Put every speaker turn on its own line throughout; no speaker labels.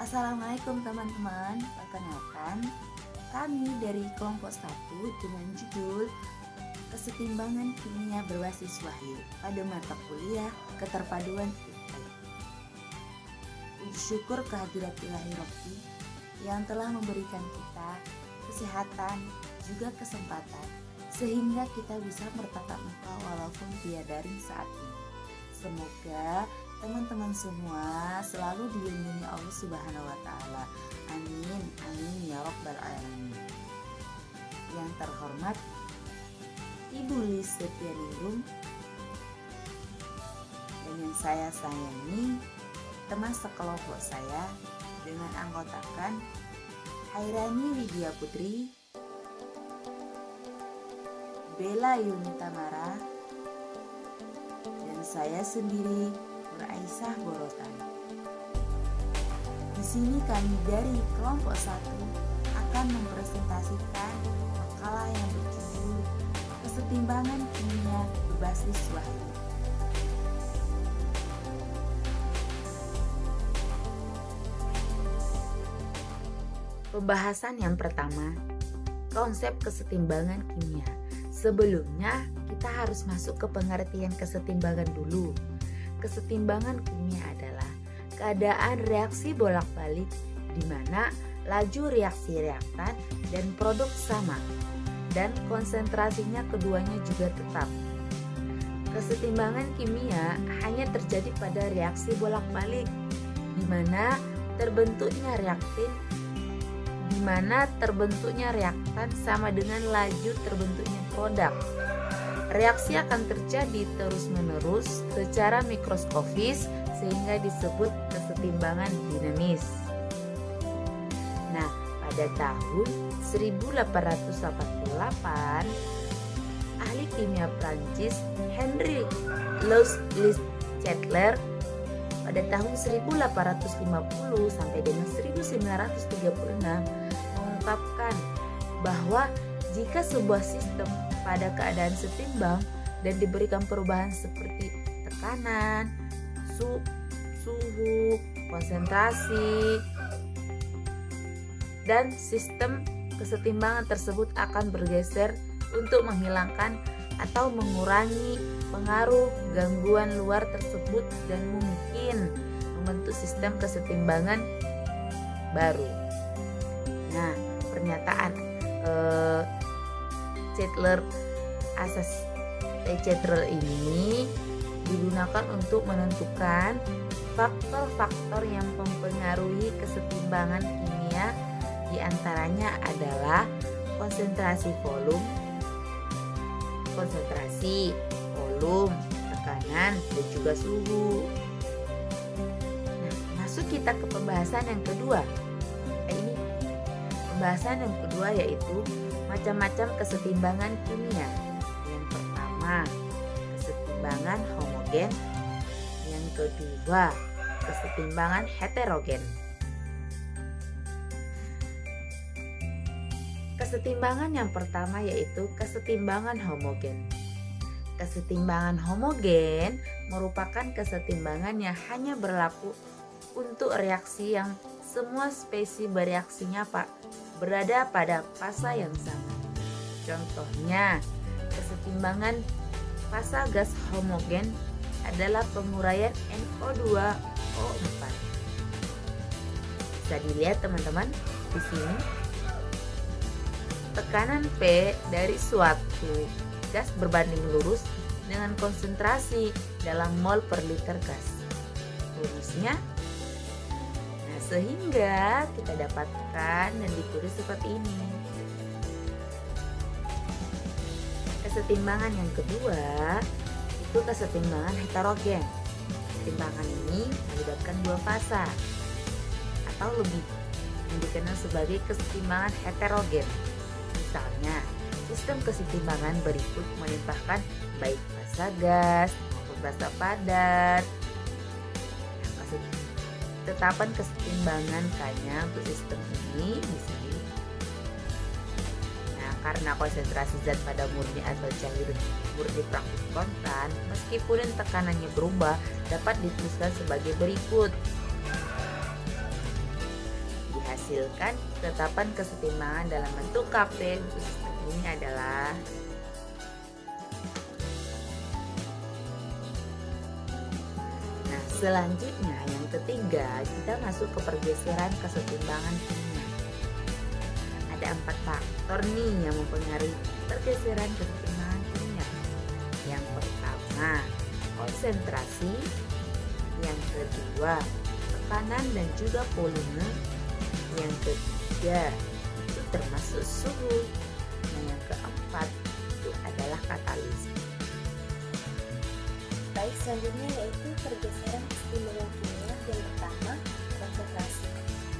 Assalamualaikum teman-teman, perkenalkan kami dari kelompok 1 dengan judul Kesetimbangan Kimia Berbasis Wahyu pada mata kuliah Keterpaduan IPTEK. Puji syukur kehadirat Ilahi Robbi yang telah memberikan kita kesehatan juga kesempatan sehingga kita bisa bertatap muka walaupun via daring saat ini. Semoga teman-teman semua selalu dilindungi Allah Subhanahu wa taala. Amin, amin ya rabbal alamin. Yang terhormat Ibu Lis Setianingrum dan yang saya sayangi teman sekelompok saya dengan anggotakan Hairani Widya Putri, Bella Yuni Tamara, dan saya sendiri Nur Aisyah Borotan. Di sini kami dari kelompok 1 akan mempresentasikan makalah yang berjudul Kesetimbangan Kimia Berbasis Wahyu. Pembahasan yang pertama, konsep kesetimbangan kimia. Sebelumnya, kita harus masuk ke pengertian kesetimbangan dulu. Kesetimbangan kimia adalah keadaan reaksi bolak-balik di mana laju reaksi reaktan dan produk sama dan konsentrasinya keduanya juga tetap. Kesetimbangan kimia hanya terjadi pada reaksi bolak-balik di mana terbentuknya reaktan sama dengan laju terbentuknya produk. Reaksi akan terjadi terus-menerus secara mikroskopis sehingga disebut kesetimbangan dinamis. Nah, pada tahun 1888, ahli kimia Prancis Henry Louis Chatelain pada tahun 1850 sampai dengan 1936 mengungkapkan bahwa jika sebuah sistem pada keadaan setimbang dan diberikan perubahan seperti tekanan, suhu, konsentrasi, dan sistem kesetimbangan tersebut akan bergeser untuk menghilangkan atau mengurangi pengaruh gangguan luar tersebut dan mungkin membentuk sistem kesetimbangan baru. Nah, pernyataan Chatelain ini digunakan untuk menentukan faktor-faktor yang mempengaruhi kesetimbangan kimia, diantaranya adalah konsentrasi, volume, tekanan, dan juga suhu. Nah, masuk kita ke pembahasan yang kedua. Pembahasan yang kedua yaitu macam-macam kesetimbangan kimia. Yang pertama, kesetimbangan homogen. Yang kedua, kesetimbangan heterogen. Kesetimbangan yang pertama yaitu kesetimbangan homogen. Kesetimbangan homogen merupakan kesetimbangan yang hanya berlaku untuk reaksi yang semua spesies bereaksinya berada pada fasa yang sama. Contohnya, kesetimbangan fasa gas homogen adalah penguraian NO2O4. Bisa dilihat teman-teman di sini. Tekanan P dari suatu gas berbanding lurus dengan konsentrasi dalam mol per liter gas. Rumusnya, sehingga kita dapatkan dan ditulis seperti ini. Kesetimbangan yang kedua itu kesetimbangan heterogen. Kesetimbangan ini melibatkan dua fasa atau lebih yang dikenal sebagai kesetimbangan heterogen. Misalnya, sistem kesetimbangan berikut melimpahkan baik fasa gas maupun fasa padat. Tetapan kesetimbangan K-nya untuk sistem ini di sini. Nah, karena konsentrasi zat pada murni atau cair murni praktis konstan, meskipun tekanannya berubah, dapat dituliskan sebagai berikut. menghasilkan ketetapan kesetimbangan dalam bentuk Kp. Sistem ini adalah selanjutnya yang ketiga, kita masuk ke pergeseran kesetimbangan kimia. Ada 4 faktor nih yang mempengaruhi pergeseran kesetimbangan kimia. Yang pertama, konsentrasi. Yang kedua, tekanan dan juga volume. Yang ketiga, itu termasuk suhu. Nah, yang keempat itu adalah katalisis.
Baik, selanjutnya yaitu pergeseran kesetimbangan kimia. Yang pertama, konsentrasi.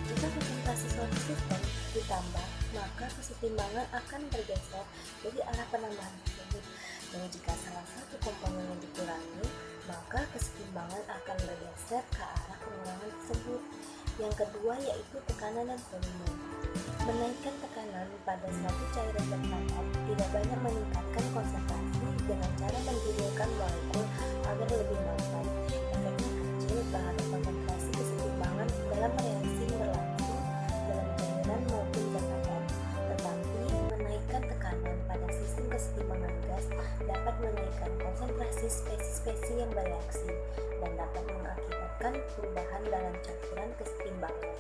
Jika konsentrasi suatu sistem ditambah, maka kesetimbangan akan bergeser dari arah penambahan tersebut. Dan jika salah satu komponennya dikurangi, maka kesetimbangan akan bergeser ke arah pengurangan tersebut. Yang kedua yaitu tekanan dan volume. Menaikkan tekanan pada suatu cairan terpadat tidak banyak meningkatkan konsentrasi dengan cara mendirikan molekul agar lebih lambat. Efeknya kecil terhadap konsentrasi kesetimbangan dalam reaksi berlangsung dalam cairan maupun terpadat. Tetapi menaikkan tekanan pada sistem kesetimbangan gas dapat menaikkan konsentrasi spesies-spesies yang bereaksi dan dapat mengakibatkan perubahan dalam campuran kesetimbangan.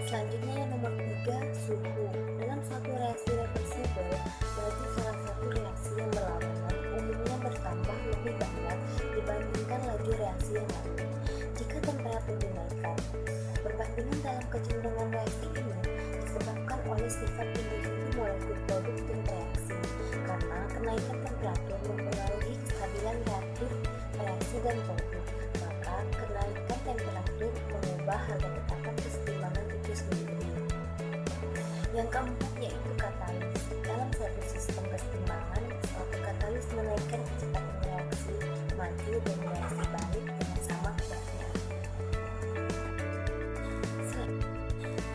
Selanjutnya yang nomor 3, suhu. Dalam suatu reaksi reversibel, laju salah satu reaksi yang berlawanan umumnya bertambah lebih banyak dibandingkan laju reaksi yang lain. Jika temperatur dinaikkan, perbandingan dalam kecenderungan reaksi ini disebabkan oleh sifat individu molekul produk tim reaksi, karena kenaikan temperatur mempengaruhi kestabilan reaktif reaksi dan produk. Maka kenaikan temperatur mengubah harga tetapkan kesetimbangan itu sendiri. Yang keempat yaitu katalis. Dalam suatu sistem kesetimbangan, suatu katalis menaikkan kecepatan reaksi maju dan reaksi balik dengan sama kuatnya.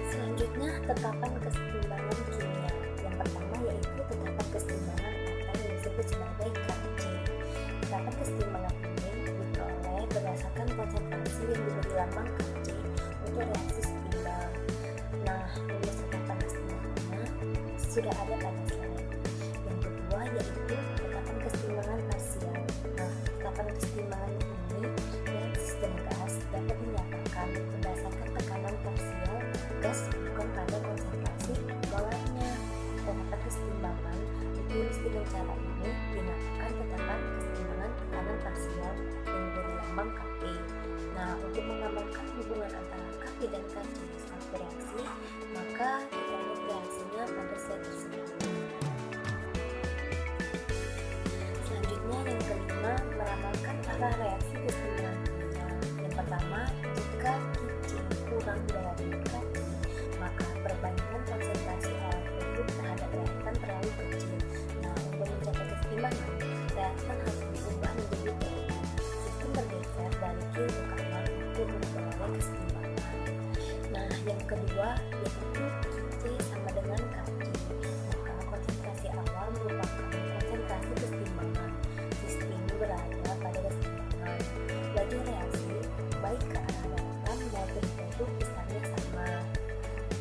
Selanjutnya, tetapan kesetimbangan kimia. Yang pertama yaitu tetapan kesetimbangan atau yang disebut sebagai KC. Tetapan kesetimbangan ini diperoleh berdasarkan konsentrasi yang diberi lambang KC untuk reaksi setimbang. Nah, rumus tetapan kesetimbangannya sudah ada pada slide. Yang kedua yaitu tetapan kesetimbangan parsial. Nah, tetapan kesetimbangan ini dalam sistem gas dapat dinyatakan berdasarkan tekanan parsial gas bukan pada konsentrasi molarnya. Tetapan kesetimbangan ditulis dengan cara ini dinamakan tetapan kesetimbangan tekanan parsial yang diberi lambang Kp. Nah, untuk mengamalkan hubungan antara Kp dan Kc di suatu reaksi, maka kita lihat reaksinya pada slide tersebut. Selanjutnya yang kelima, meramalkan arah reaksi kesetimbangan kimia. Yang pertama, jika Kc kurang dari Kc, maka perbandingan konsentrasi alat produk terhadap reaktan terlalu kecil. Nah, untuk mencapai kesetimbangan, reaktan harus diubah menjadi produk. Sistem bergeser dari kiri ke kanan untuk memperoleh kesetimbangan. Nah, yang kedua yaitu Kc sama dengan Kc. Maka konsentrasi awal merupakan konsentrasi kesetimbangan. Sistem berada pada kesetimbangan. Laju reaksi baik ke arah reaktan maupun produk besarnya sama.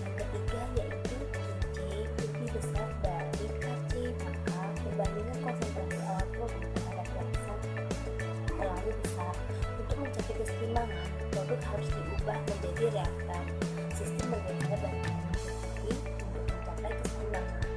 Yang ketiga yaitu Kc lebih besar dari Kc, maka perbandingan konsentrasi awal produk terhadap reaktan terlalu besar. Untuk mencapai kesetimbangan, produk harus diubah menjadi reaktan. Sistem bergeser dari kanan ke kiri untuk mencapai kesetimbangan.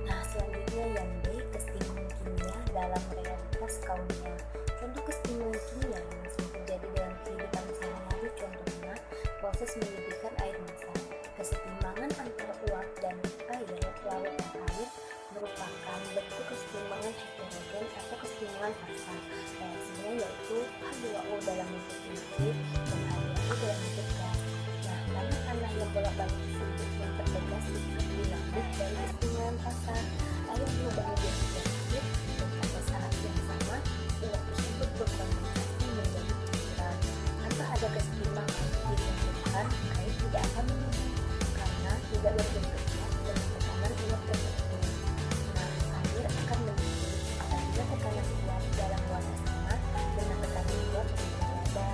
Nah, selanjutnya yang B, kesetimbangan kimia dalam realitas kaunnya. Contoh kesetimbangan kimia yang sering terjadi dalam kehidupan sehari-hari, contohnya proses menyedihkan air masak. Kesetimbangan antara uap dan air, laut dan air merupakan bentuk kesetimbangan heterogen atau kesetimbangan pasang. Reaksinya yaitu H2O dalam bentuk liquid dan H2O dalam bentuk gas. Nah, karena tanah yang bolak-balik tersebut yang tertegas sifat dinamik dari kesetimbangan pasang, air berubah menjadi liquid dan pada saat yang sama uap tersebut berkondensasi menjadi cairan. Tanpa ada kesetimbangan ditunjukkan air tidak akan mendidih karena tidak berbentuk gas dengan tekanan uap tertentu. Nah, air akan mendidih apabila tekanan uap dalam wadah sama dengan tekanan uap yang berbeda.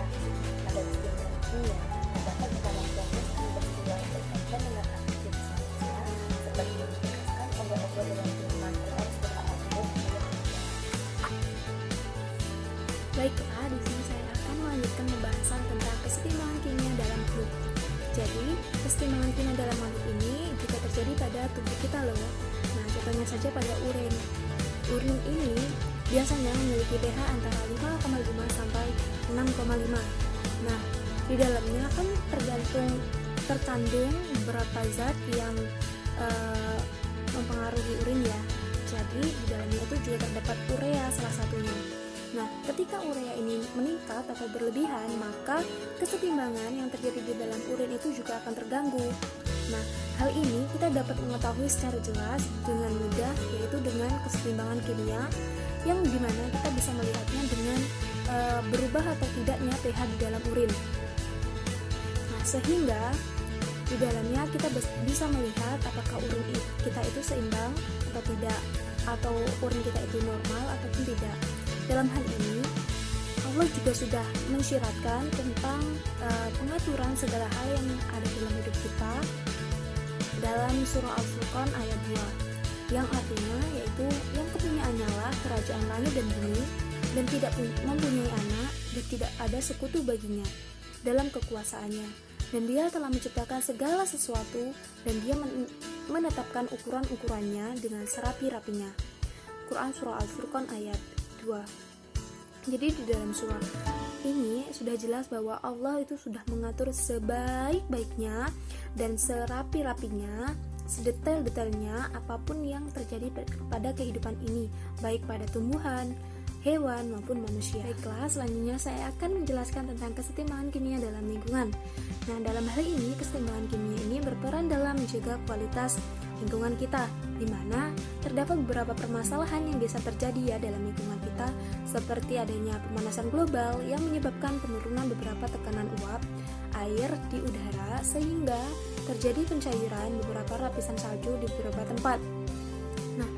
Pada kesetimbangan kimia,
Jadi, kesetimbangan kimia dalam makhluk ini juga terjadi pada tubuh kita loh. Nah, contohnya saja pada urin. Urin ini biasanya memiliki pH antara 5,5 sampai 6,5. Nah, di dalamnya kan terkandung beberapa zat yang mempengaruhi urin ya. Jadi di dalamnya itu juga terdapat urea salah satunya. Nah, ketika urea ini meningkat atau berlebihan, maka kesetimbangan yang terjadi di dalam urin itu juga akan terganggu. Nah, hal ini kita dapat mengetahui secara jelas dengan mudah, yaitu dengan kesetimbangan kimia, yang dimana kita bisa melihatnya dengan berubah atau tidaknya pH di dalam urin. Nah, sehingga di dalamnya kita bisa melihat apakah urin kita itu seimbang atau tidak, atau urin kita itu normal ataupun tidak. Dalam hal ini, Allah juga sudah mensyiratkan tentang pengaturan segala hal yang ada dalam hidup kita dalam surah Al-Furqan ayat 2, yang artinya yaitu yang kepunyaannya lah kerajaan langit dan bumi, dan tidak mempunyai anak dan tidak ada sekutu baginya dalam kekuasaannya, dan Dia telah menciptakan segala sesuatu dan Dia menetapkan ukuran-ukurannya dengan serapi-rapinya. Quran surah Al-Furqan ayat 2. Jadi di dalam surah ini sudah jelas bahwa Allah itu sudah mengatur sebaik-baiknya dan serapi-rapinya, sedetail-detailnya apapun yang terjadi pada kehidupan ini, baik pada tumbuhan, hewan maupun manusia. Baiklah, selanjutnya saya akan menjelaskan tentang kesetimbangan kimia dalam lingkungan. Nah, dalam hal ini kesetimbangan kimia ini berperan dalam menjaga kualitas lingkungan kita, di mana terdapat beberapa permasalahan yang bisa terjadi ya dalam lingkungan kita, seperti adanya pemanasan global yang menyebabkan penurunan beberapa tekanan uap air di udara, sehingga terjadi pencairan beberapa lapisan salju di beberapa tempat. Nah,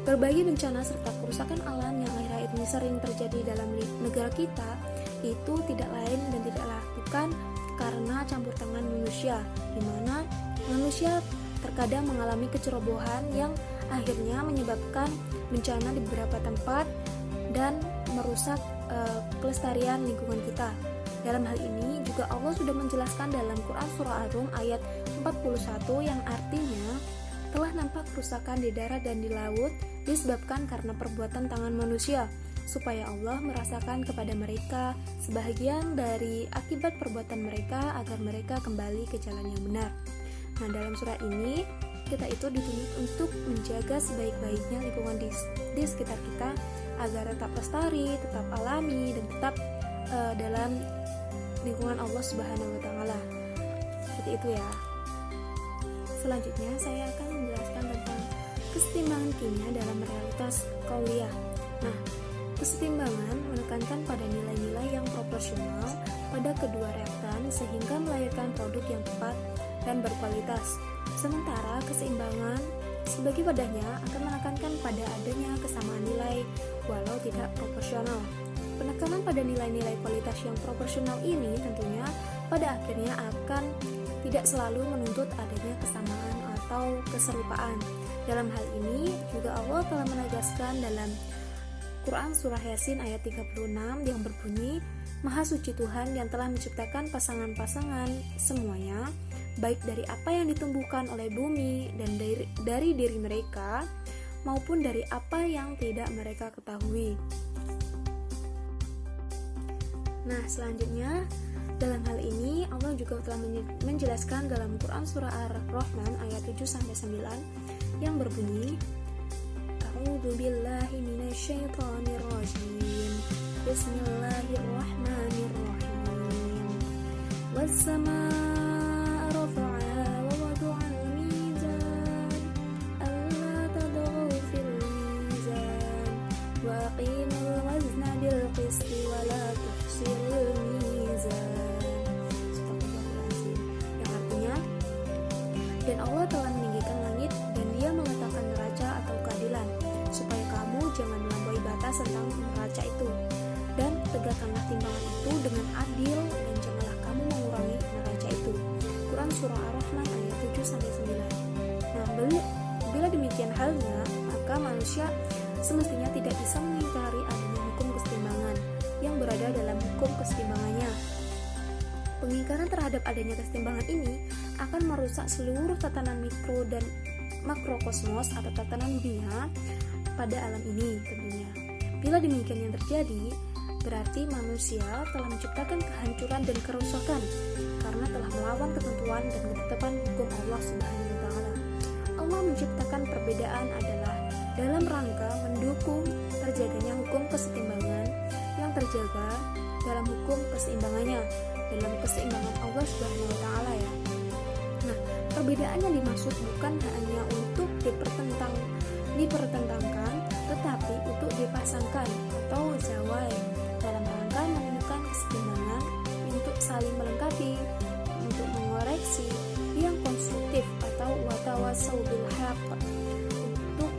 berbagai bencana serta kerusakan alam yang akhir-akhir ini sering terjadi dalam negara kita itu tidak lain dan tidak bukan karena campur tangan manusia, di mana manusia terkadang mengalami kecerobohan yang akhirnya menyebabkan bencana di beberapa tempat dan merusak kelestarian lingkungan kita. Dalam hal ini juga Allah sudah menjelaskan dalam Quran surah Ar-Rum ayat 41 yang artinya telah nampak kerusakan di darat dan di laut disebabkan karena perbuatan tangan manusia, supaya Allah merasakan kepada mereka sebahagian dari akibat perbuatan mereka agar mereka kembali ke jalan yang benar. Nah, dalam surah ini kita itu dituntut untuk menjaga sebaik-baiknya lingkungan di sekitar kita agar tetap lestari, tetap alami, dan tetap dalam lingkungan Allah Subhanahu wa Ta'ala. Seperti itu ya. Selanjutnya saya akan menjelaskan tentang kesetimbangan kimia dalam realitas kauliyah. Nah, kesetimbangan menekankan pada nilai-nilai yang proporsional pada kedua reaktan sehingga melahirkan produk yang tepat dan berkualitas. Sementara keseimbangan sebagai wadahnya akan menekankan pada adanya kesamaan nilai walau tidak proporsional. Penekanan pada nilai-nilai kualitas yang proporsional ini tentunya pada akhirnya akan tidak selalu menuntut adanya kesamaan atau keserupaan. Dalam hal ini juga Allah telah menegaskan dalam Quran surah Yasin ayat 36 yang berbunyi, Maha suci Tuhan yang telah menciptakan pasangan-pasangan semuanya, baik dari apa yang ditumbuhkan oleh bumi dan dari diri mereka, maupun dari apa yang tidak mereka ketahui. Nah, selanjutnya dalam hal ini Allah juga telah menjelaskan dalam Quran surah Ar-Rahman ayat 7-9 yang berbunyi, A'udzu billahi minasyaitonir rajim. Bismillahirrahmanirrahim. Was-samaa'a rafa'aha wa wada'a al-mizan alla tadghaw fil mizan wa aqimul wazna bil qisti wa la tuhsirul mizan. Yang artinya, dan Allah telah meninggikan langit dan Dia meletakkan neraca atau keadilan, supaya kamu jangan melampaui batas tentang neraca itu, dan tegakkanlah timbangan itu dengan adil, dan janganlah kamu mengurangi neraca itu. Quran surah Ar-Rahman ayat 7-9. Nah, bila demikian halnya, maka manusia semestinya tidak bisa mengingkari adanya hukum kesetimbangan yang berada dalam hukum kesetimbangannya. pengingkaran terhadap adanya kesetimbangan ini akan merusak seluruh tatanan mikro dan makrokosmos atau tatanan dunia pada alam ini tentunya. Bila demikian yang terjadi, berarti manusia telah menciptakan kehancuran dan kerusakan karena telah melawan ketentuan dan ketetapan hukum Allah Subhanahu wa taala. Allah menciptakan perbedaan adalah dalam rangka mendukung terjaganya hukum kesetimbangan yang terjaga dalam hukum keseimbangannya, dalam keseimbangan Allah Subhanahu wa taala ya. Nah, perbedaan yang dimaksud bukan hanya untuk dipertentangkan, tetapi untuk dipasangkan atau zawai dalam rangka menemukan keseimbangan untuk saling melengkapi, untuk mengoreksi yang konstruktif atau watawasau bil haq, untuk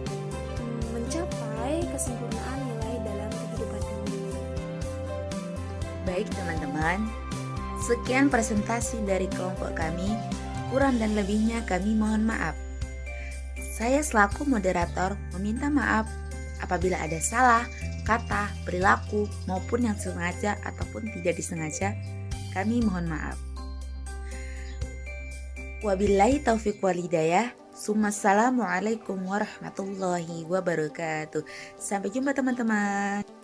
mencapai kesempurnaan nilai dalam kehidupan ini.
Baik teman-teman, sekian presentasi dari kelompok kami. Kurang dan lebihnya kami mohon maaf. Saya selaku moderator meminta maaf apabila ada salah kata, perilaku maupun yang sengaja ataupun tidak disengaja. Kami mohon maaf. Wabillahi taufiq wal hidayah. Assalamualaikum warahmatullahi wabarakatuh. Sampai jumpa teman-teman.